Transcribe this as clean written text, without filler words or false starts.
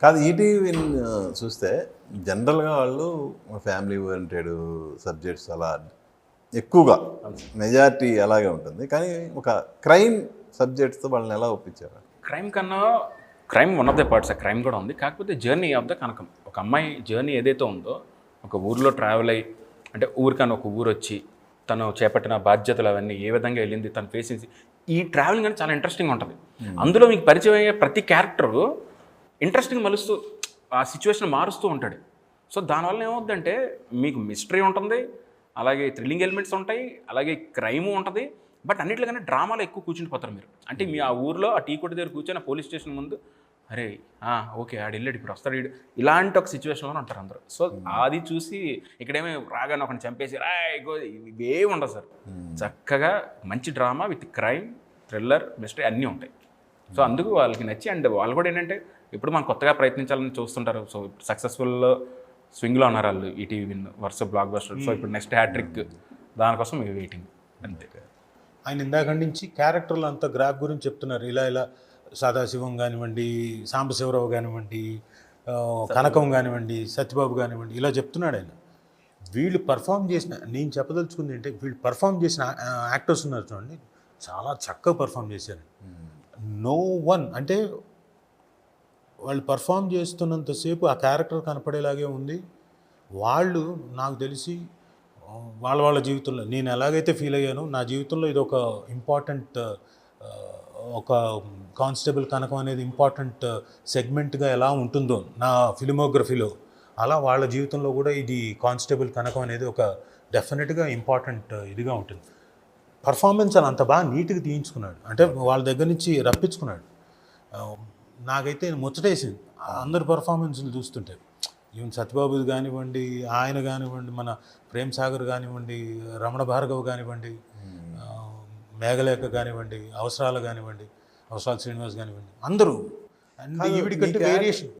కాదు ఈటీవీ చూస్తే జనరల్గా వాళ్ళు ఫ్యామిలీ ఓరియంటెడ్ సబ్జెక్ట్స్ అలా ఎక్కువగా మెజారిటీ అలాగే ఉంటుంది. కానీ ఒక క్రైమ్ సబ్జెక్ట్స్తో వాళ్ళని ఎలా ఒప్పించారు? క్రైమ్ కన్నా crime one of the parts, crime కూడా ఉంది. కాకపోతే జర్నీ ఆఫ్ ద కనకం. ఒక అమ్మాయి జర్నీ ఏదైతే ఉందో, ఒక ఊరిలో ట్రావెల్ అయ్యి, అంటే ఊరికన్నా ఒక ఊరు వచ్చి తను చేపట్టిన బాధ్యతలు అవన్నీ ఏ విధంగా వెళ్ళింది, తను ఫేసింగ్, ఈ ట్రావెలింగ్ అనేది చాలా ఇంట్రెస్టింగ్ ఉంటుంది. అందులో మీకు పరిచయం అయ్యే ప్రతి క్యారెక్టరు ఇంట్రెస్టింగ్ మలుస్తూ ఆ సిచ్యువేషన్ మారుస్తూ ఉంటాడు. సో దానివల్ల ఏమవుతుందంటే మీకు మిస్టరీ ఉంటుంది, అలాగే థ్రిల్లింగ్ ఎలిమెంట్స్ ఉంటాయి, అలాగే క్రైము ఉంటుంది. బట్ అన్నిటికన్నా డ్రామాలో ఎక్కువ కూర్చుండిపోతారు మీరు. అంటే మీ ఆ ఊర్లో ఆ టీ కొట్టు దగ్గర కూర్చొని ఆ పోలీస్ స్టేషన్ ముందు అరే ఓకే ఆడు వెళ్ళాడు, ఇప్పుడు వస్తాడు వీడు, ఇలాంటి ఒక సిచ్యువేషన్లో ఉంటారు అందరూ. సో అది చూసి ఇక్కడేమో రాగానే ఒకరిని చంపేసి ఇవేమి ఉండదు సార్. చక్కగా మంచి drama with crime, thriller, mystery అన్నీ ఉంటాయి. సో అందుకు వాళ్ళకి నచ్చి, అండ్ వాళ్ళు కూడా ఏంటంటే ఇప్పుడు మనం కొత్తగా ప్రయత్నించాలని చూస్తుంటారు. సో ఇప్పుడు సక్సెస్ఫుల్ స్వింగ్లో ఉన్నారు వాళ్ళు, ఈటీవీ విన్ వరుస బ్లాక్ బస్టర్. సో ఇప్పుడు నెక్స్ట్ హ్యాట్రిక్, దానికోసం మేము వెయిటింగ్ అంతే. ఆయన ఇందాక నుంచి క్యారెక్టర్లు అంతా గ్రాఫ్ గురించి చెప్తున్నారు. ఇలా సదాశివం కానివ్వండి, సాంబశివరావు కానివ్వండి, కనకం కానివ్వండి, సత్యబాబు కానివ్వండి, ఇలా చెప్తున్నాడు ఆయన. వీళ్ళు పర్ఫామ్ చేసిన, నేను చెప్పదలుచుకుంది అంటే వీళ్ళు పర్ఫామ్ చేసిన యాక్టర్స్ ఉన్నారు చూడండి, చాలా చక్కగా పర్ఫామ్ చేశారు. నో వన్ అంటే వాళ్ళు పర్ఫామ్ చేస్తున్నంతసేపు ఆ క్యారెక్టర్ కనపడేలాగే ఉంది. వాళ్ళు నాకు తెలిసి వాళ్ళ జీవితంలో నేను ఎలాగైతే ఫీల్ అయ్యానో, నా జీవితంలో ఇది ఒక ఇంపార్టెంట్, ఒక కానిస్టేబుల్ కనకం అనేది ఇంపార్టెంట్ సెగ్మెంట్గా ఎలా ఉంటుందో నా ఫిలిమోగ్రఫీలో, అలా వాళ్ళ జీవితంలో కూడా ఇది కానిస్టేబుల్ కనకం అనేది ఒక డెఫినెట్గా ఇంపార్టెంట్ ఇదిగా ఉంటుంది. పర్ఫార్మెన్స్ అని అంత బాగా నీట్గా తీయించుకున్నాడు, అంటే వాళ్ళ దగ్గర నుంచి రప్పించుకున్నాడు. నాకైతే ముచ్చటేసింది అందరు పర్ఫార్మెన్స్లు చూస్తుంటే. ఈవెన్ సత్యబాబుది కానివ్వండి, ఆయన కానివ్వండి, మన ప్రేమ్ సాగర్ కానివ్వండి, రమణ భార్గవ్ కానివ్వండి, మేఘలేఖ కానివ్వండి, అవసరాలు కానివ్వండి, అవసరాలు శ్రీనివాస్ కానివ్వండి, అందరూ. And ఈవిడికంటే variation